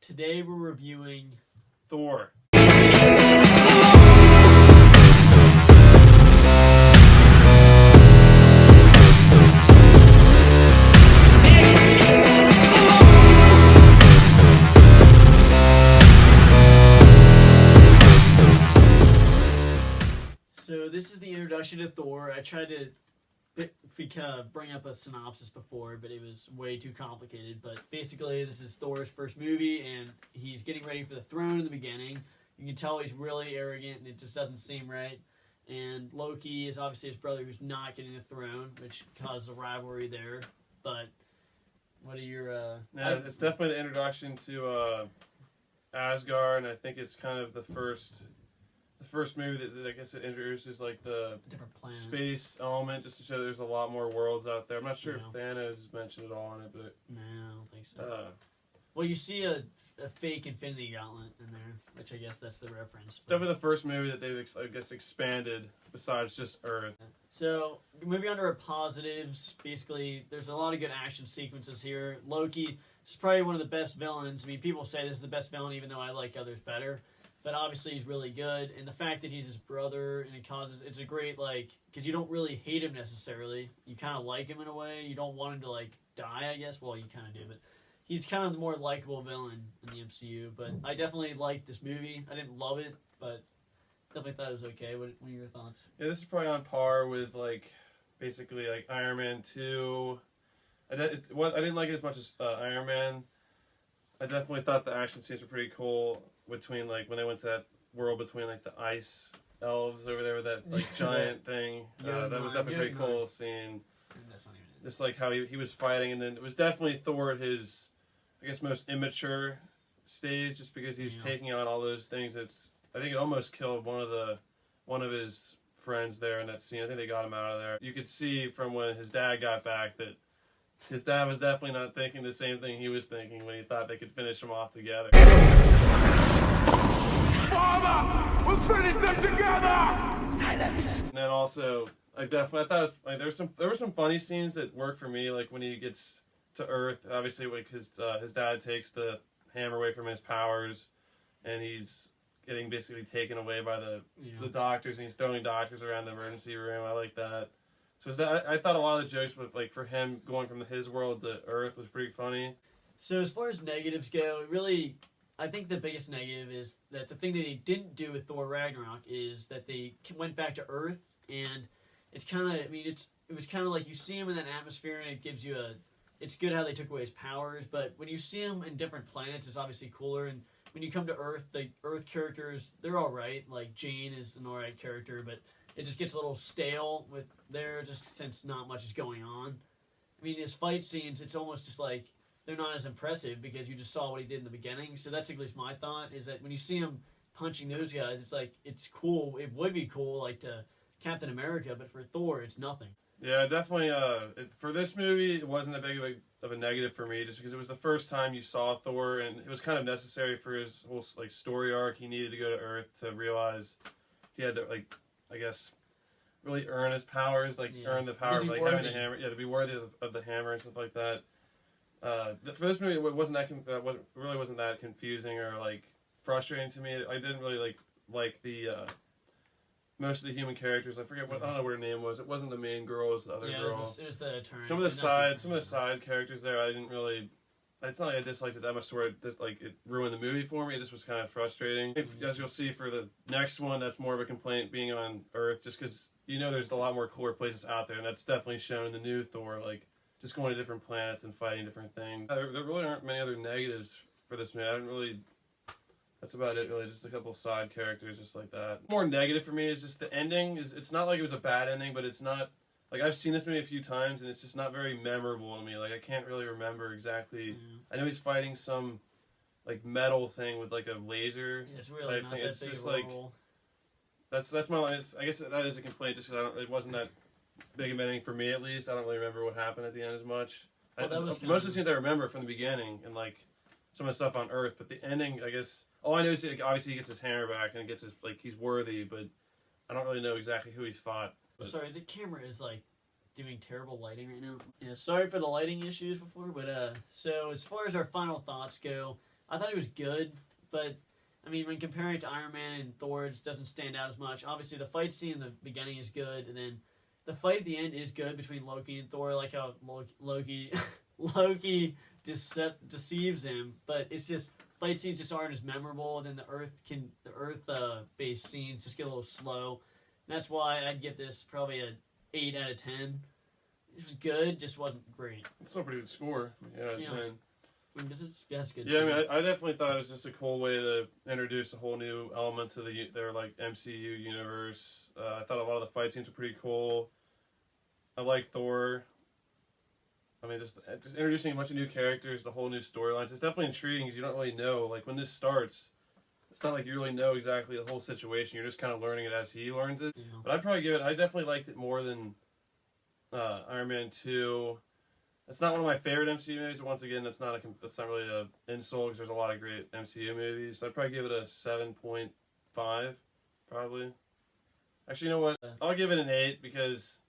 Today we're reviewing Thor. So this is the introduction to Thor. I tried to bring up a synopsis before, but it was way too complicated. But basically, this is Thor's first movie, and he's getting ready for the throne in the beginning. You can tell he's really arrogant, and it just doesn't seem right. And Loki is obviously his brother who's not getting the throne, which causes a rivalry there. But what are your... Yeah, it's definitely the introduction to Asgard, and I think it's kind of the first movie that I guess it introduces like the space element, just to show there's a lot more worlds out there. I'm not sure if Thanos is mentioned at all in it, but no, I don't think so. Well, you see a fake Infinity Gauntlet in there, which I guess that's the reference. It's definitely the first movie that they've expanded besides just Earth. So moving on to our positives, basically there's a lot of good action sequences here. Loki is probably one of the best villains. I mean, people say this is the best villain, even though I like others better. But obviously he's really good, and the fact that he's his brother, and it's a great, because you don't really hate him necessarily. You kind of like him in a way. You don't want him to, die, I guess. Well, you kind of do, but he's kind of the more likable villain in the MCU. But I definitely liked this movie. I didn't love it, but definitely thought it was okay. What are your thoughts? Yeah, this is probably on par with, basically, Iron Man 2. I didn't like it as much as Iron Man. I definitely thought the action scenes were pretty cool between, when they went to that world between, the ice elves over there with that, giant thing. That was definitely a pretty cool scene. Just, how he was fighting, and then it was definitely Thor at his, I guess, most immature stage, just because he's taking on all those things. I think it almost killed one of his friends there in that scene. I think they got him out of there. You could see from when his dad got back that his dad was definitely not thinking the same thing he was thinking when he thought they could finish him off together. Father, we'll finish them together. Silence. And then also, I thought it was, there were some funny scenes that worked for me, when he gets to Earth. Obviously, his dad takes the hammer away from his powers, and he's getting basically taken away by the doctors, and he's throwing doctors around the emergency room. I like that. So I thought a lot of the jokes with for him going from his world to Earth was pretty funny. So as far as negatives go, I think the biggest negative is that the thing that they didn't do with Thor Ragnarok is that they went back to Earth, and it's kind of, it was kind of like you see him in that atmosphere, and it gives you it's good how they took away his powers, but when you see him in different planets, it's obviously cooler, and when you come to Earth, the Earth characters, they're alright, Jane is an alright character, but it just gets a little stale with there, just since not much is going on. His fight scenes, it's almost just they're not as impressive because you just saw what he did in the beginning. So that's at least my thought, is that when you see him punching those guys, it's cool. It would be cool, to Captain America, but for Thor, it's nothing. Yeah, definitely. For this movie, it wasn't a big of a negative for me, just because it was the first time you saw Thor, and it was kind of necessary for his whole story arc. He needed to go to Earth to realize he had to I guess, really earn his powers, earn the power of having the hammer, to be worthy of the hammer and stuff like that. For this movie, it wasn't that confusing or frustrating to me. I didn't really like the most of the human characters. I forget I don't know what her name was. It wasn't the main girl; it was the other girl. It was the attorney. Some of the side characters there, I didn't really. It's not like I disliked it that much to where it just it ruined the movie for me. It just was kind of frustrating. As you'll see for the next one, that's more of a complaint being on Earth, just because there's a lot more cooler places out there, and that's definitely shown in the new Thor, just going to different planets and fighting different things. There really aren't many other negatives for this movie. That's about it really, just a couple of side characters just like that. More negative for me is just the ending. It's not like it was a bad ending, but it's not... I've seen this movie a few times, and it's just not very memorable to me. I can't really remember exactly... I know he's fighting some, metal thing with, a laser it's really type thing. It's just, role. That's my... I guess that is a complaint, just because it wasn't that big of an ending for me, at least. I don't really remember what happened at the end as much. Most of the scenes I remember from the beginning, and, some of the stuff on Earth, but the ending, I guess... All I know is, obviously, he gets his hammer back, and gets his... he's worthy, but I don't really know exactly who he's fought. But. Sorry, the camera is doing terrible lighting right now. Yeah, sorry for the lighting issues before, but so as far as our final thoughts go, I thought he was good, but I mean, when comparing it to Iron Man and Thor, it just doesn't stand out as much. Obviously, the fight scene in the beginning is good, and then the fight at the end is good between Loki and Thor. Like how Loki deceives him, but it's just fight scenes just aren't as memorable. And then the Earth based scenes just get a little slow. And that's why I'd give this probably a 8 out of 10. It was good, just wasn't great. It's still a pretty good score. Yeah, Yeah. man. I mean, that's good. Yeah, I mean, I definitely thought it was just a cool way to introduce a whole new element to their like MCU universe. I thought a lot of the fight scenes were pretty cool. I like Thor. I mean, just introducing a bunch of new characters, the whole new storylines. It's definitely intriguing because you don't really know. Like when this starts, it's not like you really know exactly the whole situation. You're just kind of learning it as he learns it. Yeah. But I'd probably give it. I definitely liked it more than Iron Man 2. It's not one of my favorite MCU movies. But once again, that's not really a insult because there's a lot of great MCU movies. So I'd probably give it a 7.5, probably. Actually, you know what? I'll give it an 8 because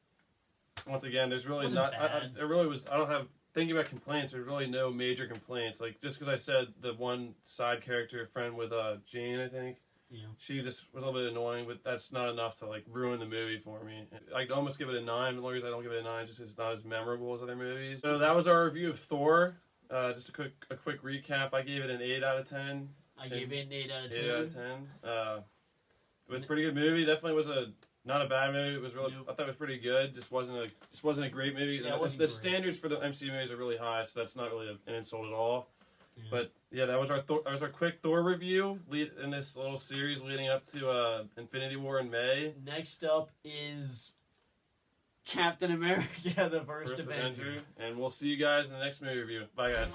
once again, there's really Wasn't not. bad. There really was. I don't have thinking about complaints. There's really no major complaints. Like just because I said the one side character friend with Jean, I think. Yeah. She just was a little bit annoying, but that's not enough to like ruin the movie for me. I'd almost give it a 9, but as long as I don't give it a 9, just 'cause it's not as memorable as other movies. So that was our review of Thor. Just a quick recap. I gave it an 8 out of 10. I gave it an 8 out of 10. 8 out of 10. It was a pretty good movie. Definitely was not a bad movie. It was really. Nope. I thought it was pretty good. Just wasn't a great movie. Yeah, it wasn't the great. standards for the MCU movies are really high, so that's not really an insult at all. Yeah. But yeah, that was our quick Thor review in this little series leading up to Infinity War in May. Next up is Captain America: The First Avenger. And we'll see you guys in the next movie review. Bye, guys.